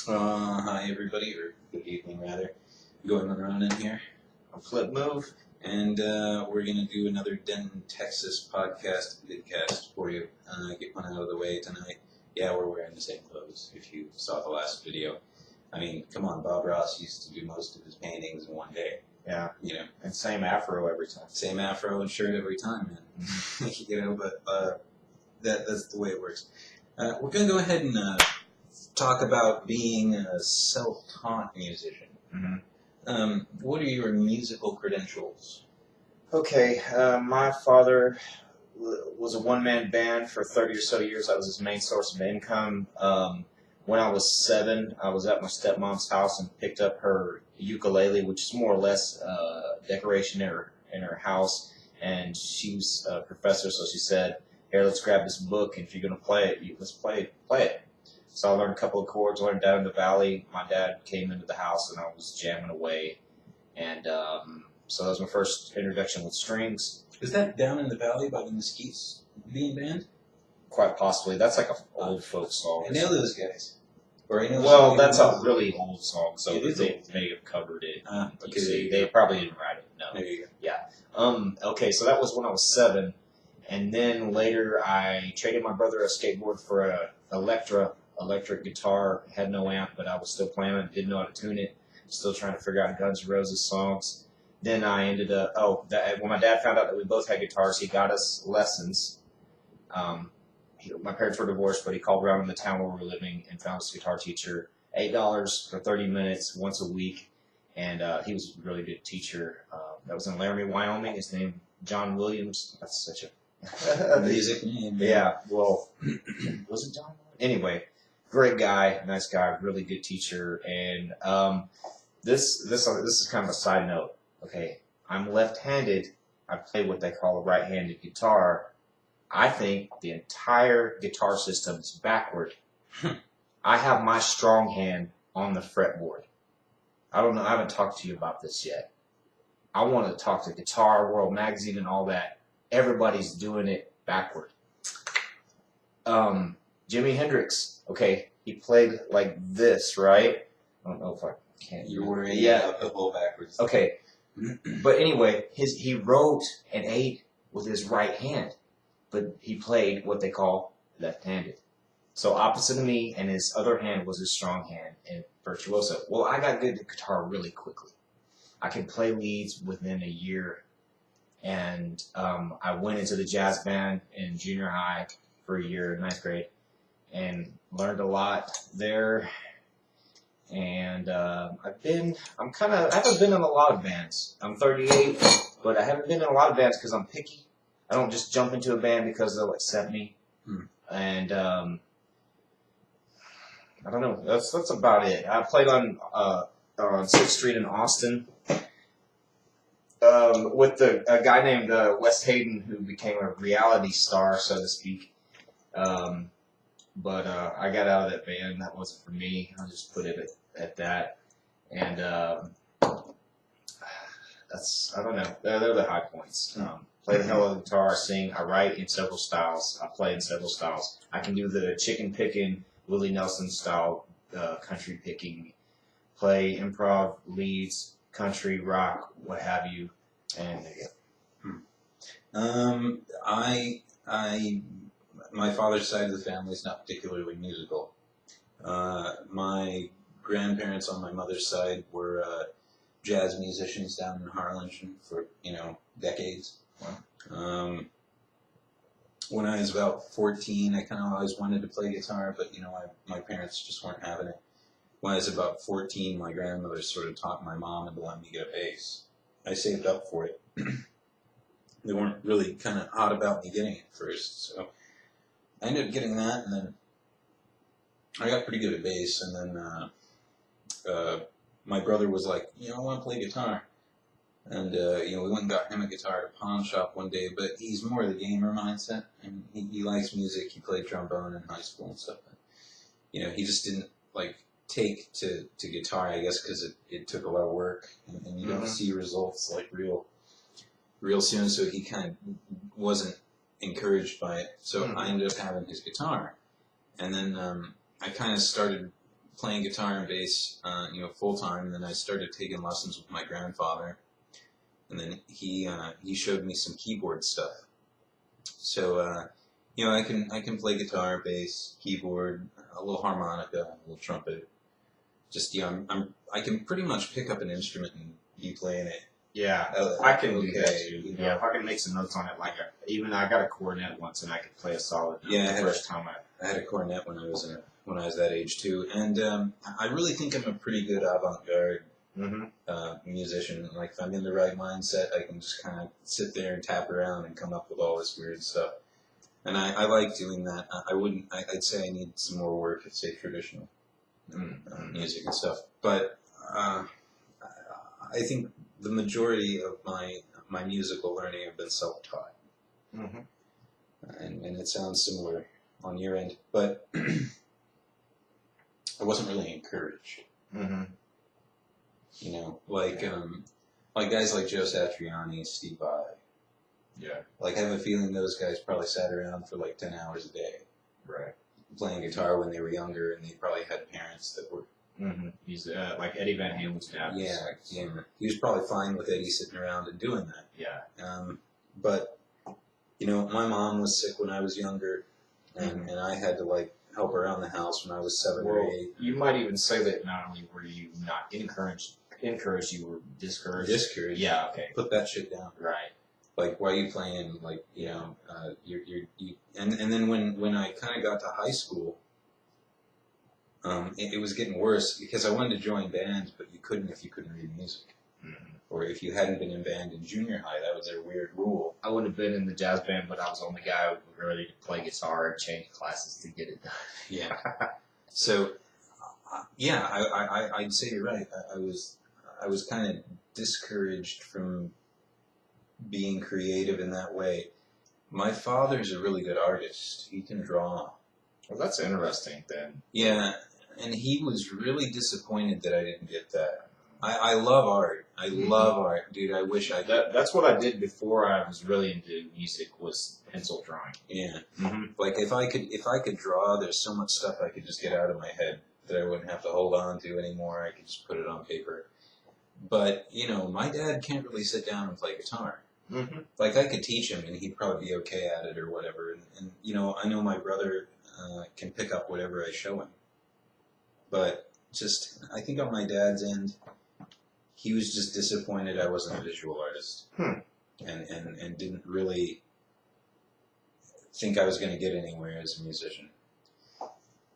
Hi everybody, or good evening rather. Goemonronin here. A flip move. And we're going to do another Denton, Texas vidcast for you. Get one out of the way tonight. Yeah, we're wearing the same clothes, if you saw the last video. I mean, come on, Bob Ross used to do most of his paintings in one day. Yeah. You know. And same afro every time. Same afro and shirt every time, man. You know, but that's the way it works. We're going to go ahead and talk about being a self-taught musician. Mm-hmm. What are your musical credentials? Okay, my father was a one-man band for 30 or so years. That was his main source of income. When I was 7, I was at my stepmom's house and picked up her ukulele, which is more or less decoration in her house. And she was a professor, so she said, "Here, let's grab this book, and if you're going to play it, let's play it." So I learned a couple of chords, learned Down in the Valley. My dad came into the house, and I was jamming away. And so that was my first introduction with strings. Is that Down in the Valley by the Mesquites Bean Band? Quite possibly. That's like an old folk song. I know those guys. Well, that's a really old song, so they may have covered it. Okay. They probably didn't write it. No. There you go. Yeah. Okay, so that was when I was 7. And then later I traded my brother a skateboard for a electric guitar. Had no amp, but I was still playing it. Didn't know how to tune it. Still trying to figure out Guns N' Roses songs. Then I ended up, when my dad found out that we both had guitars, he got us lessons. My parents were divorced, but he called around in the town where we were living and found us a guitar teacher. $8 for 30 minutes once a week. And he was a really good teacher. That was in Laramie, Wyoming. His name, John Williams. That's such a music name. Yeah, well, was it John? Anyway, great guy, nice guy, really good teacher. And this is kind of a side note. Okay, I'm left-handed. I play what they call a right-handed guitar. I think the entire guitar system is backward. I have my strong hand on the fretboard. I don't know. I haven't talked to you about this yet. I want to talk to Guitar World Magazine and all that. Everybody's doing it backward. Jimi Hendrix, okay, he played like this, right? I don't know if I can. You're wearing a bowl backwards. Okay, but anyway, he wrote and ate with his right hand, but he played what they call left-handed. So opposite of me, and his other hand was his strong hand and virtuoso. Well, I got good at guitar really quickly. I could play leads within a year. And I went into the jazz band in junior high for a year, 9th grade, and learned a lot there. And I haven't been in a lot of bands. I'm 38, but I haven't been in a lot of bands because I'm picky. I don't just jump into a band because they'll accept me. And I don't know. That's about it. I played on 6th Street in Austin. With a guy named Wes Hayden, who became a reality star, so to speak. But I got out of that band. That wasn't for me. I'll just put it at that. And I don't know. They're the high points. Play the hell of the guitar, sing. I write in several styles. I play in several styles. I can do the chicken picking, Willie Nelson style country picking, play improv leads, country, rock, what have you, and My father's side of the family is not particularly musical. My grandparents on my mother's side were jazz musicians down in Harlingen for decades. Wow. When I was about 14, I kind of always wanted to play guitar, but my parents just weren't having it. When I was about 14, my grandmother sort of taught my mom into letting me get a bass. I saved up for it. They weren't really kind of hot about me getting it first, so I ended up getting that, and then I got pretty good at bass, and then my brother was like, I want to play guitar. And, we went and got him a guitar at a pawn shop one day, but he's more the gamer mindset, and he likes music. He played trombone in high school and stuff. But, he just didn't, take to guitar, I guess, because it took a lot of work, and you don't see results, real soon, so he kind of wasn't encouraged by it. So I ended up having his guitar, and then I kind of started playing guitar and bass, full time. And then I started taking lessons with my grandfather, and then he showed me some keyboard stuff. So I can play guitar, bass, keyboard, a little harmonica, a little trumpet. Just I can pretty much pick up an instrument and be playing it. Yeah, I can do that too. Yeah, if I can make some notes on it, even I got a cornet once and I could play a solid note the first time I had a cornet when I was that age too, and I really think I'm a pretty good avant-garde musician. Like if I'm in the right mindset, I can just kind of sit there and tap around and come up with all this weird stuff. And I like doing that. I'd say I need some more work at, say, traditional music and stuff. But I think the majority of my musical learning have been self-taught. Mm-hmm. And it sounds similar on your end, but I wasn't really encouraged. Mm-hmm. Like guys like Joe Satriani, Steve Vai. Yeah. Like I have a feeling those guys probably sat around for like 10 hours a day. Right. Playing guitar when they were younger, and they probably had parents that were. Mm-hmm. He's like Eddie Van Halen's dad. Yeah, yeah. He was probably fine with Eddie sitting around and doing that. Yeah. But my mom was sick when I was younger, and I had to like help around the house when I was 7 or 8. You might even say that not only were you not encouraged, you were discouraged. Discouraged. Yeah. Okay. Put that shit down. Right. Like, why are you playing? Like, and then when I kind of got to high school, it was getting worse because I wanted to join bands, but you couldn't if you couldn't read music. Mm-hmm. Or if you hadn't been in band in junior high, that was their weird rule. I would have been in the jazz band, but I was the only guy who was ready to play guitar and change classes to get it done. Yeah. So, I'd say you're right. I was kind of discouraged from being creative in that way. My father's a really good artist. He can draw. Well, that's interesting then. Yeah, and he was really disappointed that I didn't get that. I love art. I love art, dude. I wish I did. That's what I did before I was really into music, was pencil drawing. Yeah. Mm-hmm. Like if I could draw, there's so much stuff I could just get out of my head that I wouldn't have to hold on to anymore. I could just put it on paper. But my dad can't really sit down and play guitar. Mm-hmm. Like I could teach him, and he'd probably be okay at it or whatever. And I know my brother can pick up whatever I show him. But just, I think on my dad's end, he was just disappointed I wasn't a visual artist, and didn't really think I was going to get anywhere as a musician.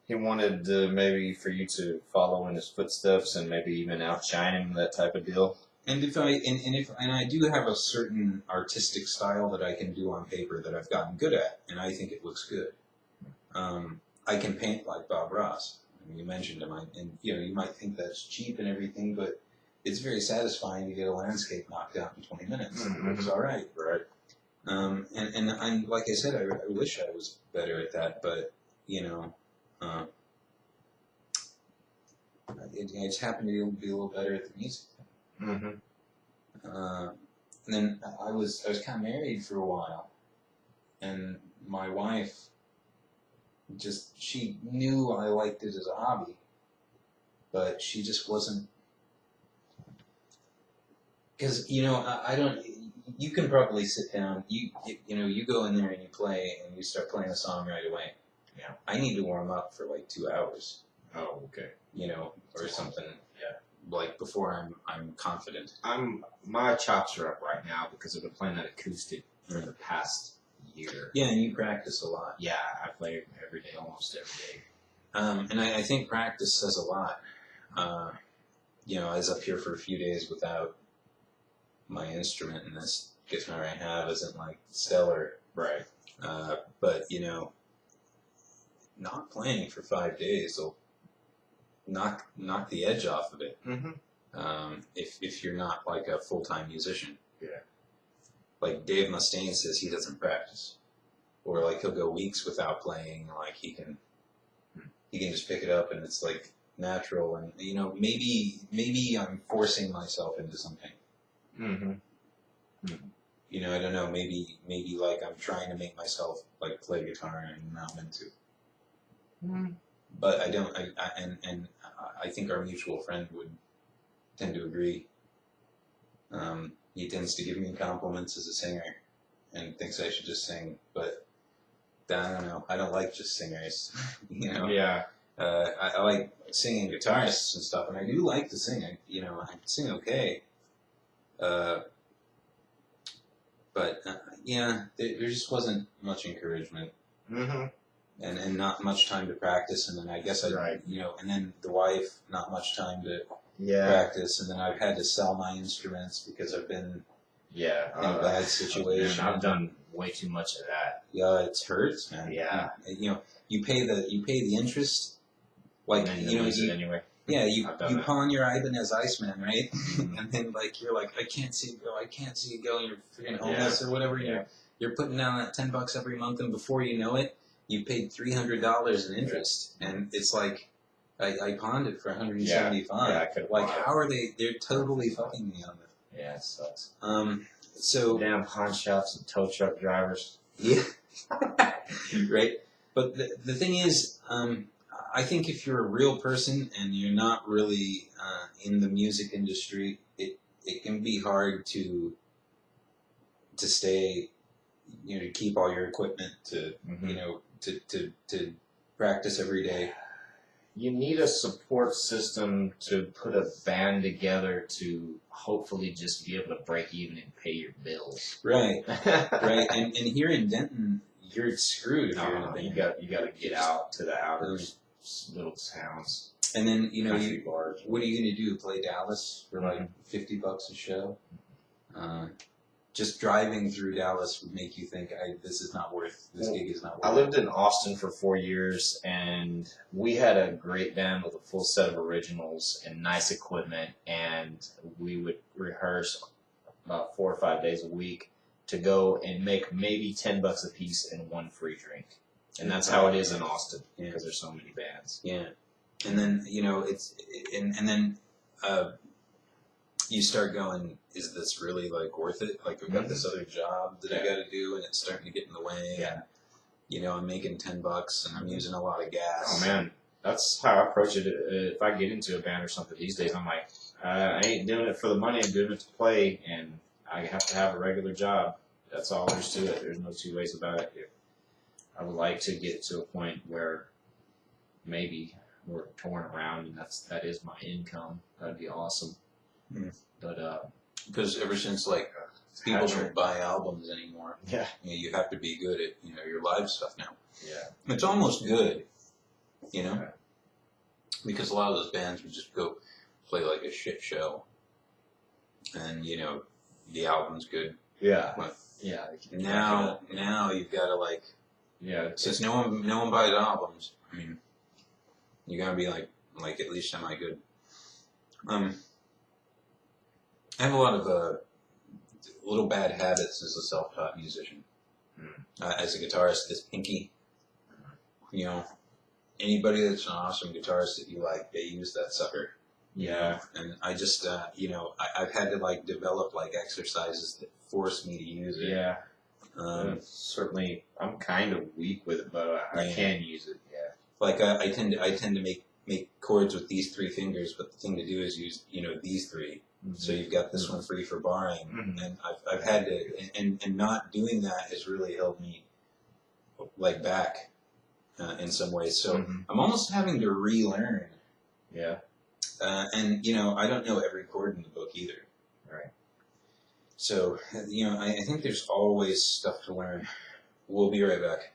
He wanted maybe for you to follow in his footsteps and maybe even outshine him, that type of deal. And I do have a certain artistic style that I can do on paper that I've gotten good at, and I think it looks good. I can paint like Bob Ross. I mean, you mentioned him, and you might think that's cheap and everything, but it's very satisfying to get a landscape knocked out in 20 minutes. Mm-hmm. It looks all right. Right. And I'm, like I said, I wish I was better at that, but I just happened to be a little better at the music. Mm-hmm. And then I was kind of married for a while, and my wife she knew I liked it as a hobby, but she just wasn't, because I don't. You can probably sit down. You go in there and you play and you start playing a song right away. Yeah. I need to warm up for like 2 hours. Oh, okay. Or something. Yeah. Like before I'm confident. My chops are up right now because I've been playing that acoustic for the past year. Yeah, and you practice a lot. Yeah, I play every day, almost every day. And I think practice says a lot. I was up here for a few days without my instrument, and this guitar I have isn't like stellar. Right. But not playing for 5 days will knock the edge off of it. Mm-hmm. If you're not like a full-time musician. Yeah. Like Dave Mustaine says he doesn't practice, or like he'll go weeks without playing. Like he can just pick it up and it's like natural. And maybe I'm forcing myself into something. Mm-hmm. Mm-hmm. I don't know. Maybe like I'm trying to make myself like play guitar and I'm not meant to. Mm-hmm. But I don't. I think our mutual friend would tend to agree. He tends to give me compliments as a singer and thinks I should just sing, but I don't know. I don't like just singers, you know. Yeah. I like singing guitarists and stuff, and I do like to sing. I sing okay. But yeah, there just wasn't much encouragement, Mm-hmm. and not much time to practice. And then I guess and then the wife, not much time to practice. And then I've had to sell my instruments because I've been in a bad situation. Man, I've done way too much of that. Yeah, it hurts, man. Yeah. You pay the interest. Like, And then you lose it anyway. Yeah, you that. pawn your Ibanez Iceman, right? And then you're like, I can't see it go, and you're freaking homeless or whatever. Yeah. You're putting down that $10 every month, and before you know it, you paid $300 in interest, and it's like, I pawned it for $175. Yeah, I could. How are they? They're totally fucking me on it. Yeah, it sucks. So damn pawn shops and tow truck drivers. Yeah. Right. But the thing is, I think if you're a real person and you're not really in the music industry, it can be hard to stay, to keep all your equipment, to to practice every day. You need a support system to put a band together to hopefully just be able to break even and pay your bills. Right. Right. And here in Denton, you're screwed if you're in a band. You got to get out to the outer little towns. And then Bars. what are you going to do? Play Dallas for like $50 a show? Just driving through Dallas would make you think, this is not worth. This gig is not worth. I lived in Austin for 4 years, and we had a great band with a full set of originals and nice equipment, and we would rehearse about 4 or 5 days a week to go and make maybe $10 a piece and one free drink. And that's how it is in Austin because there's so many bands. Yeah, and then and then you start going, is this really worth it? Like, I've got this other job that I got to do, and it's starting to get in the way. Yeah. I'm making $10 and I'm using a lot of gas. Oh man, that's how I approach it. If I get into a band or something these days, I'm like, I ain't doing it for the money. I'm doing it to play, and I have to have a regular job. That's all there's to it. There's no two ways about it. I would like to get to a point where maybe we're touring around and that is my income. That'd be awesome. But because ever since people don't buy albums anymore, you have to be good at your live stuff now. Yeah, it's almost good, because a lot of those bands would just go play like a shit show, and the album's good. Yeah, but yeah. Now you've got to since no one buys albums. I mean, you gotta be like at least semi good. I have a lot of little bad habits as a self-taught musician. As a guitarist, this pinky. Anybody that's an awesome guitarist that you like, they use that sucker. Yeah. And I just, I've had to develop exercises that force me to use it. Yeah. Certainly, I'm kind of weak with it, but I can use it. Yeah. I tend to make chords with these three fingers, but the thing to do is use these three. Mm-hmm. So you've got this one free for barring, and I've had to, and not doing that has really held me back in some ways. So I'm almost having to relearn. Yeah. And I don't know every chord in the book either. Right. So I think there's always stuff to learn. We'll be right back.